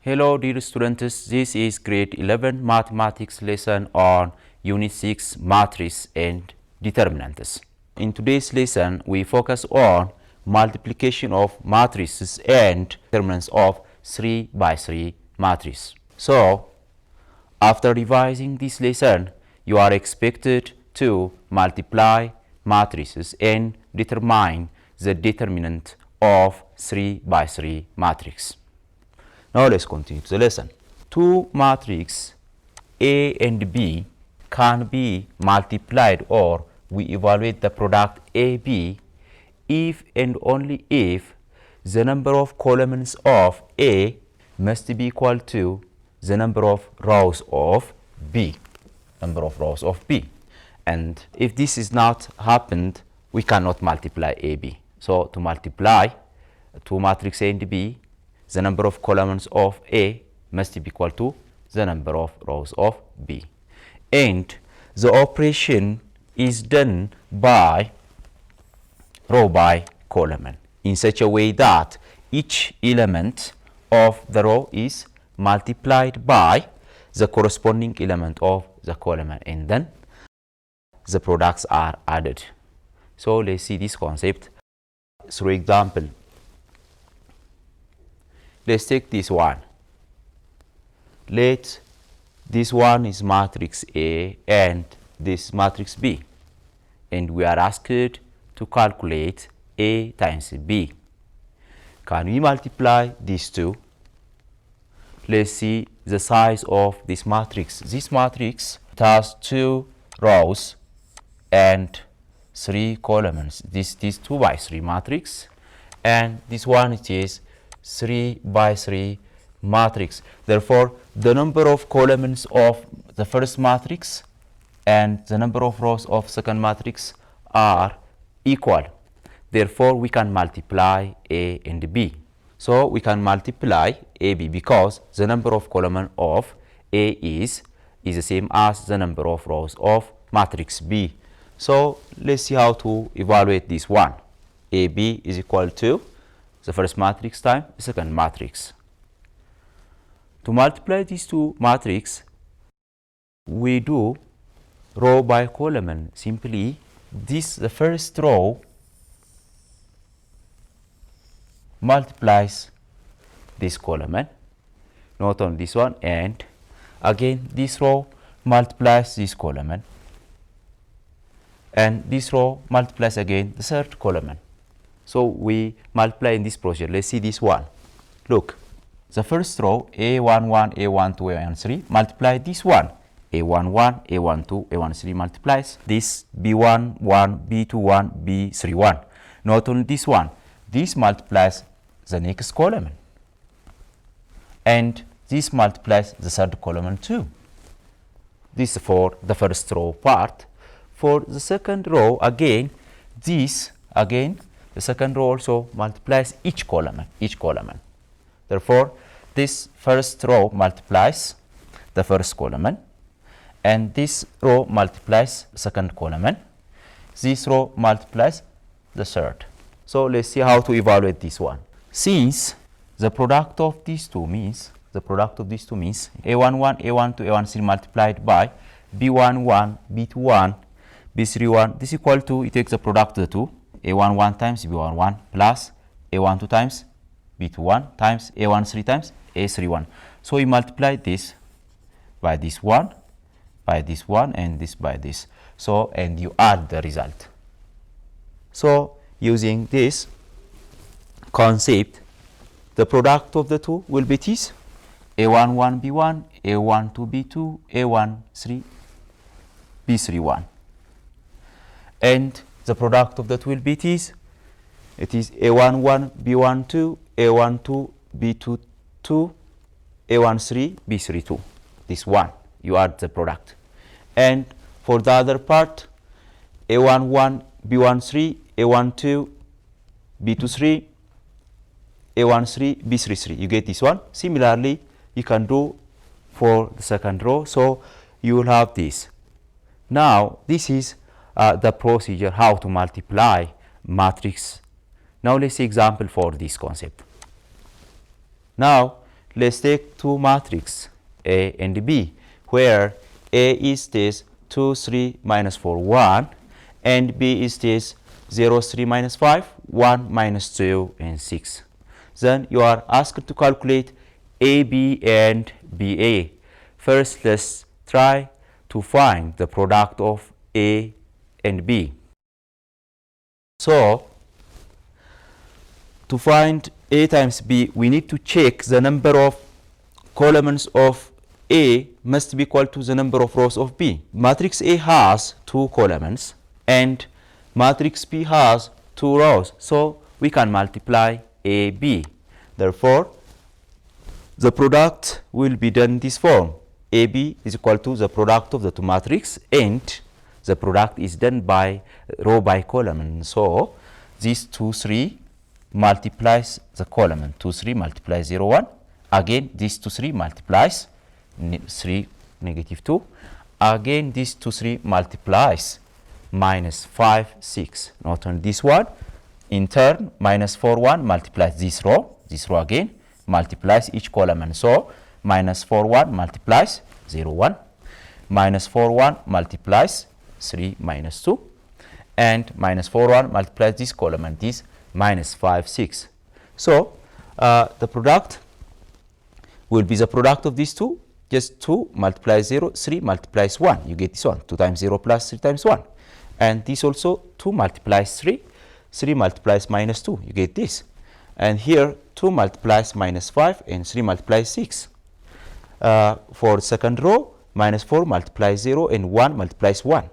Hello dear students, this is grade 11 mathematics lesson on unit 6 matrices and determinants. In today's lesson we focus on multiplication of matrices and determinants of 3 by 3 matrices. So after revising this lesson you are expected to multiply matrices and determine the determinant of 3 by 3 matrix. Now let's continue the lesson. Two matrices A and B can be multiplied, or we evaluate the product AB if and only if the number of columns of A must be equal to the number of rows of B. And if this is not happened, we cannot multiply AB. So to multiply two matrices A and B, the number of columns of A must be equal to the number of rows of B. And the operation is done by row by column in such a way that each element of the row is multiplied by the corresponding element of the column, and then the products are added. So let's see this concept through example. Let's take this one. Let this one is matrix A and this matrix B, and we are asked to calculate A times B. Can we multiply these two? Let's see the size of this matrix. This matrix has 2 rows and 3 columns. This is 2 by 3 matrix, and this one it is 3 by 3 matrix. Therefore, the number of columns of the first matrix and the number of rows of second matrix are equal. Therefore, we can multiply A and B. So we can multiply AB because the number of columns of A is the same as the number of rows of matrix B. So let's see how to evaluate this one. AB is equal to the first matrix times the second matrix. To multiply these two matrices, we do row by column. Simply, the first row multiplies this column, not on this one, and again this row multiplies this column, and this row multiplies again the third column. So we multiply in this procedure. Let's see this one. Look, the first row A11, A12, A13 multiply this one. A11, A12, A13 multiplies this B11, B21, B31. Not only this one, this multiplies the next column, and this multiplies the third column too. This for the first row part. For the second row, again, the second row also multiplies each column. Therefore, this first row multiplies the first column, and this row multiplies the second column. This row multiplies the third. So let's see how to evaluate this one. Since the product of these two means A11, A12, A13 multiplied by B11, B21, B31, this is equal to, it takes the product of the two, A11 times B11 plus A12 times B2 1 times A1 3 times A3 1. So we multiply this by this one, by this one, and this by this. So, and you add the result. So using this concept, the product of the two will be this: A1 1 B1, A1 2 B2, A1 3 B3 1. And the product of the two will be this: it is A1 1 B1 2, A1 2 B2 2, A1 3 B3 2. This one, you add the product. And for the other part, A1 1 B1 3, A1 2 B2 3, A1 3 B3 3. You get this one. Similarly, you can do for the second row. So you will have this. Now this is the procedure how to multiply matrix. Now let's see example for this concept. Now let's take two matrix A and B, where A is this 2 3 minus 4 1, and B is this 0 3 minus 5 1 minus 2 and 6. Then you are asked to calculate AB and BA. First, let's try to find the product of A and B. So to find A times B, we need to check the number of columns of A must be equal to the number of rows of B. Matrix A has 2 columns and matrix B has 2 rows. So we can multiply AB. Therefore, the product will be done in this form. AB is equal to the product of the two matrix, and the product is done by row by column. So this 2 3 multiplies the column. 2 3 multiplies 0 1. Again this 2 3 multiplies 3 negative 2. Again this 2 3 multiplies minus 5 6. Not on this one. In turn, minus 4 1 multiplies this row. This row again multiplies each column. So minus 4 1 multiplies 0 1. Minus 4 1 multiplies 3 minus 2. And minus 4 1 multiplies this column, and this minus 5 6. So the product will be the product of these two. Just 2 multiplies 0, 3 multiplies 1. You get this one. 2 times 0 plus 3 times 1. And this also 2 multiplies 3. 3 multiplies minus 2. You get this. And here 2 multiplies minus 5 and 3 multiplies 6. For second row, minus 4 multiplies 0 and 1 multiplies 1.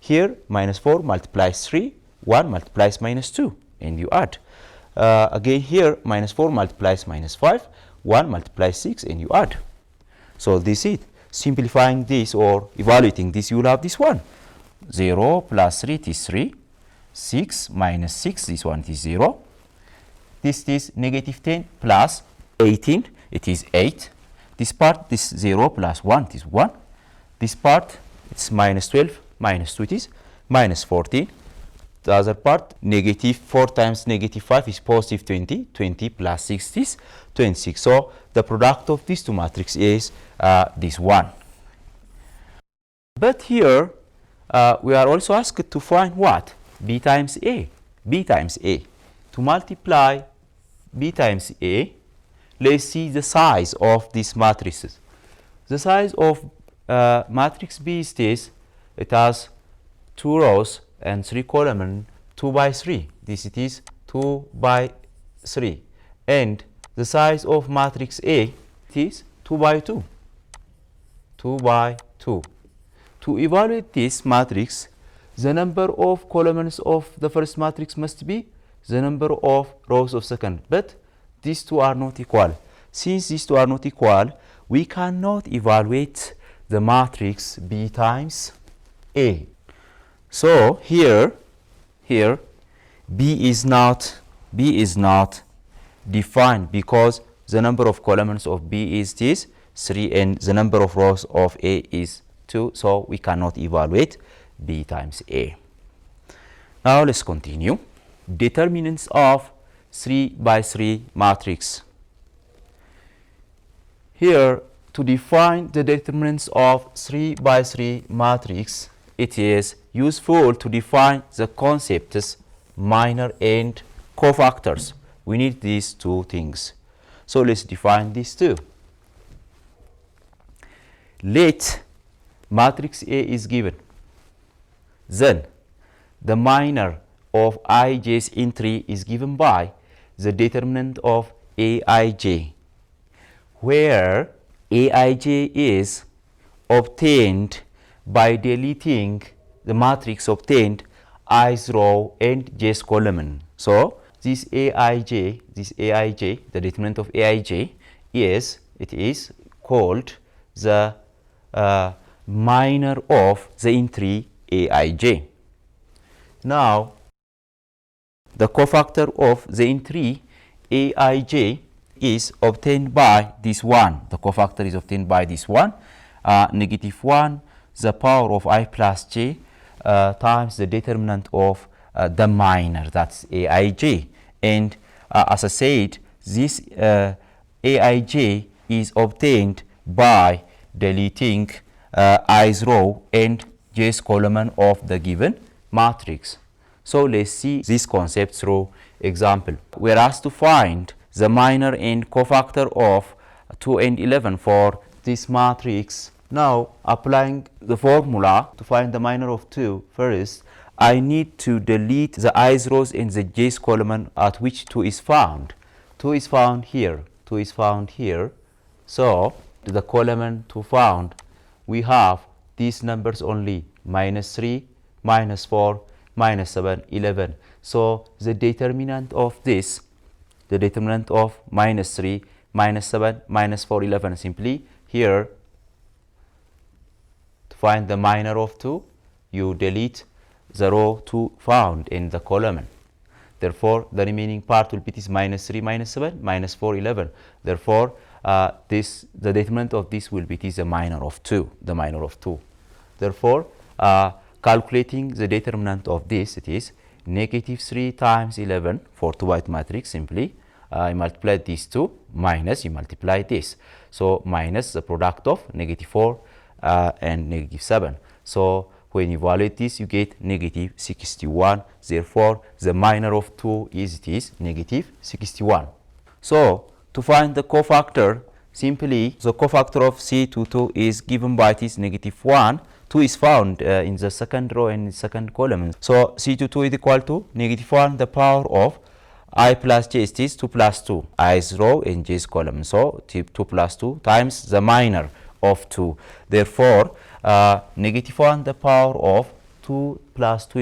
Here minus 4 multiplies 3, 1 multiplies minus 2, and you add. Again here minus 4 multiplies minus 5, 1 multiplies 6, and you add. So this is it. Simplifying this or evaluating this, you will have this one. 0 plus 3 is 3. 6 minus 6, this one is 0. This is negative 10 plus 18, it is 8. This part, this 0 plus 1 is 1. This part, it's minus 12, minus 2 it is minus 14. The other part, negative 4 times negative 5 is positive 20. 20 plus 6 is 26. So the product of these two matrices is this one. But here, we are also asked to find what? B times A. B times A. To multiply B times A, let's see the size of these matrices. The size of matrix B is this. It has 2 rows and 3 columns, 2 by 3. This it is 2 by 3. And the size of matrix A is 2 by 2. 2 by 2. To evaluate this matrix, the number of columns of the first matrix must be the number of rows of second. But these two are not equal. Since these two are not equal, we cannot evaluate the matrix B times A. So here B is not defined because the number of columns of B is this 3 and the number of rows of A is 2. So we cannot evaluate B times A. Now let's continue. Determinants of 3 by 3 matrix. Here, to define the determinants of 3 by 3 matrix, it is useful to define the concepts minor and cofactors. We need these two things. So let's define these two. Let matrix A is given. Then the minor of ij's entry is given by the determinant of aij, where aij is obtained by deleting the matrix obtained i's row and j's column. So this aij, the determinant of aij is called the minor of the entry aij. Now the cofactor of the entry aij is obtained by this one. The cofactor is obtained by this one, -1 the power of I plus j times the determinant of the minor, that's aij. And as I said, this aij is obtained by deleting i's row and j's column of the given matrix. So let's see this concept through example. We are asked to find the minor and cofactor of 2 and 11 for this matrix. Now, applying the formula to find the minor of 2, first I need to delete the i's rows and the j's column at which 2 is found. 2 is found here. 2 is found here. So the column 2 found, we have these numbers only: -3, -4, -7, 11. So the determinant of this, the determinant of -3, -7, -4, 11, simply here, to find the minor of 2, you delete the row 2 found in the column. Therefore, the remaining part will be this -3, -7, -4, 11. Therefore, the determinant of this will be the minor of 2, the minor of 2. Therefore, calculating the determinant of this, it is -3 times 11 for 2-byte matrix. Simply, I multiply these two, minus, you multiply this. So, minus the product of -4 and -7. So, when you evaluate this, you get -61. Therefore, the minor of 2 is -61. So, to find the cofactor, simply the cofactor of C22 is given by this -1. 2 is found in the second row and second column. So C22 is equal to -1 the power of I plus j is 2 plus 2, i's row and j's column. So 2 plus 2 times the minor of 2. Therefore, -1 the power of 2 plus 2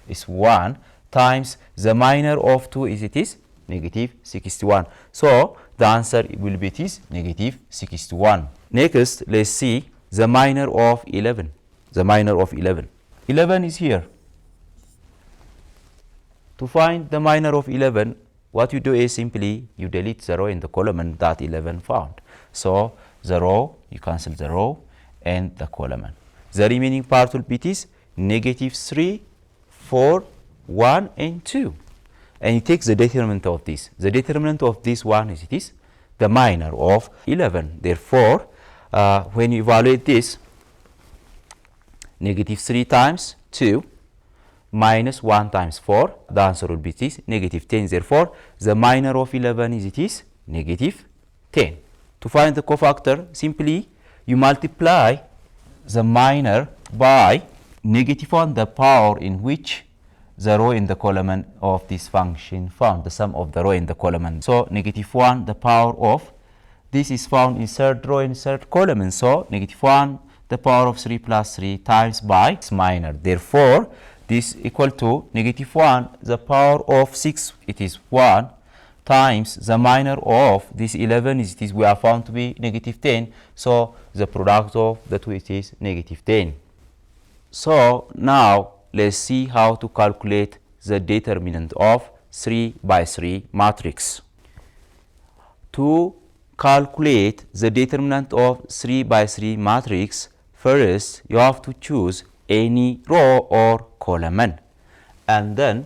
is 1 times the minor of 2 is -61. So the answer will be -61. Next, let's see the minor of 11. The minor of 11. 11 is here. To find the minor of 11, what you do is simply you delete the row in the column that 11 found. So the row, you cancel the row and the column. The remaining part will be this -3, 4, 1, and 2. And you take the determinant of this. The determinant of this one is the minor of 11. Therefore, when you evaluate this, -3 times 2 minus 1 times 4, the answer will be -10. Therefore, the minor of 11 is -10. To find the cofactor, simply you multiply the minor by -1 the power in which the row in the column of this function found, the sum of the row in the column. So -1 the power of this is found in third row and third column. So -1 the power of 3 plus 3 times by its minor. Therefore, this equal to -1 the power of 6, it is 1, times the minor of this 11 is we are found to be -10. So the product of the two is -10. So now let's see how to calculate the determinant of 3 by 3 matrix. To calculate the determinant of 3 by 3 matrix, first you have to choose any row or column and then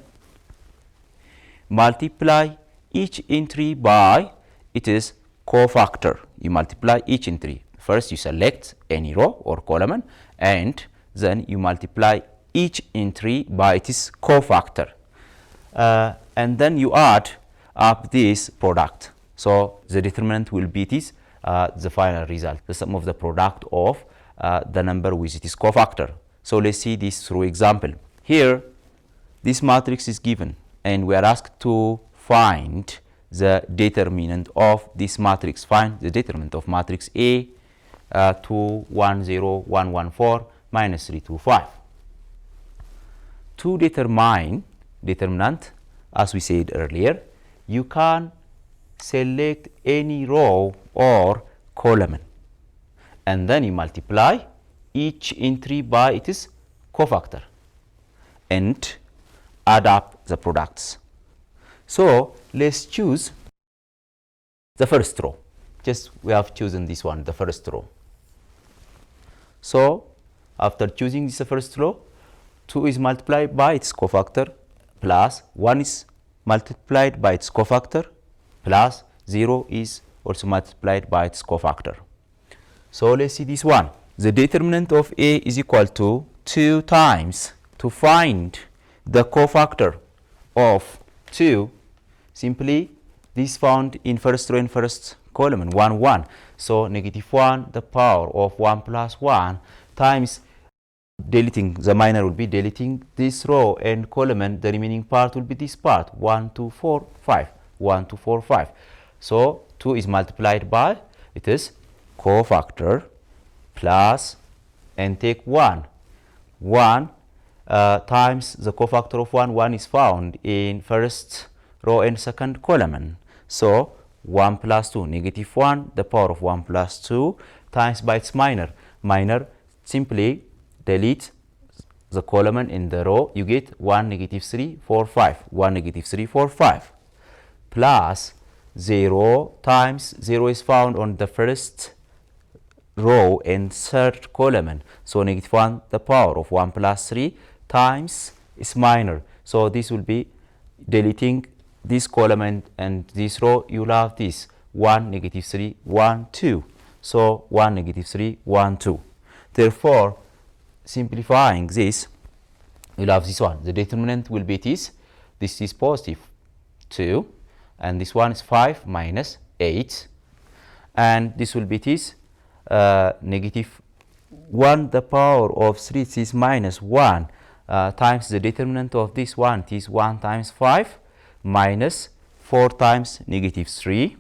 multiply each entry by its cofactor. You multiply each entry. First you select any row or column and then you multiply each entry by its cofactor. And then you add up this product. So the determinant will be this, the final result, the sum of the product of the number with its cofactor. So let's see this through example. Here, this matrix is given, and we are asked to find the determinant of this matrix. Find the determinant of matrix A, 2, 1, 0, 1, 1, 4, minus 3, 2, 5. To determine determinant, as we said earlier, you can select any row or column, and then you multiply each entry by its cofactor and add up the products. So let's choose the first row. Just we have chosen this one, the first row. So after choosing this first row, 2 is multiplied by its cofactor, plus 1 is multiplied by its cofactor, plus 0 is also multiplied by its cofactor. So let's see this one. The determinant of A is equal to 2 times. To find the cofactor of 2, simply this found in first row and first column, 1, 1. So negative 1, the power of 1 plus 1 times deleting, the minor will be deleting this row and column, and the remaining part will be this part, 1, 2, 4, 5, 1, 2, 4, 5. So 2 is multiplied by, it is cofactor plus, and take 1. 1 times the cofactor of 1, 1 is found in first row and second column. So 1 plus 2, negative 1, the power of 1 plus 2 times by its minor. Minor, simply delete the column in the row, you get 1, negative 3, 4, 5. 1, negative 3, 4, 5. Plus 0 times 0 is found on the first row and third column. So negative 1, the power of 1 plus 3 times its minor. So this will be deleting this column and this row, you will have this 1, negative 3, 1, 2. So 1, negative 3, 1, 2. Therefore, simplifying this, you'll have this one. The determinant will be this. This is positive 2, and this one is 5 minus 8. And this will be this negative 1, the power of 3 is minus 1 times the determinant of this one. It is 1 times 5 minus 4 times negative 3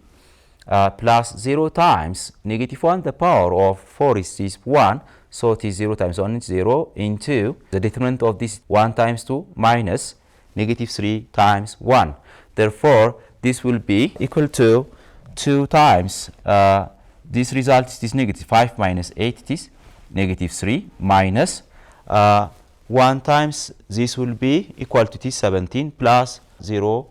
plus 0 times negative 1, the power of 4 is 1. So it is 0 times 1 is 0 into the determinant of this 1 times 2 minus negative 3 times 1. Therefore, this will be equal to 2 times this result is negative 5 minus 8, it is negative 3 minus 1 times this will be equal to this 17 plus 0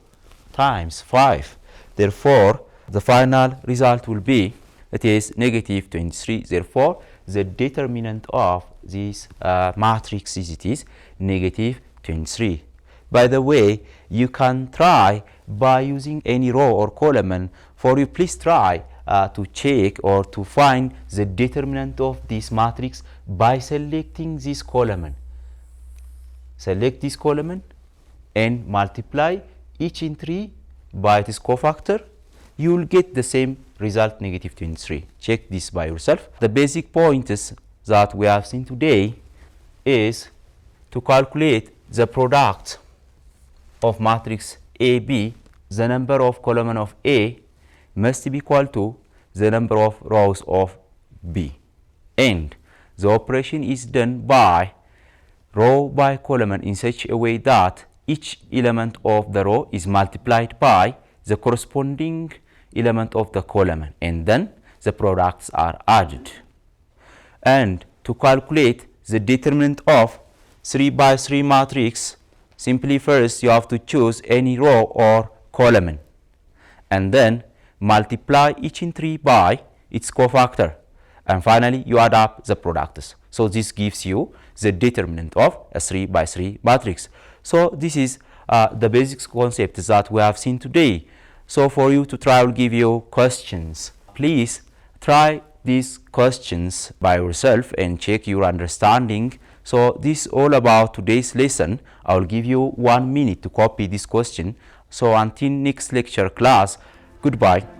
times 5. Therefore, the final result will be, it is negative 23. Therefore, the determinant of this matrix is, it is negative 23. By the way, you can try by using any row or column. For you, please try to check or to find the determinant of this matrix by selecting this column. Select this column and multiply each entry by its cofactor. You will get the same result, negative 23. Check this by yourself. The basic points that we have seen today is to calculate the product of matrix AB. The number of column of A must be equal to the number of rows of B, and the operation is done by row by column in such a way that each element of the row is multiplied by the corresponding element of the column, and then the products are added. And to calculate the determinant of 3 by 3 matrix, simply first you have to choose any row or column, and then multiply each entry by its cofactor, and finally you add up the products. So this gives you the determinant of a 3 by 3 matrix. So this is the basic concept that we have seen today. So for you to try, I will give you questions. Please try these questions by yourself and check your understanding. So this is all about today's lesson. I will give you 1 minute to copy this question So until next lecture class, goodbye.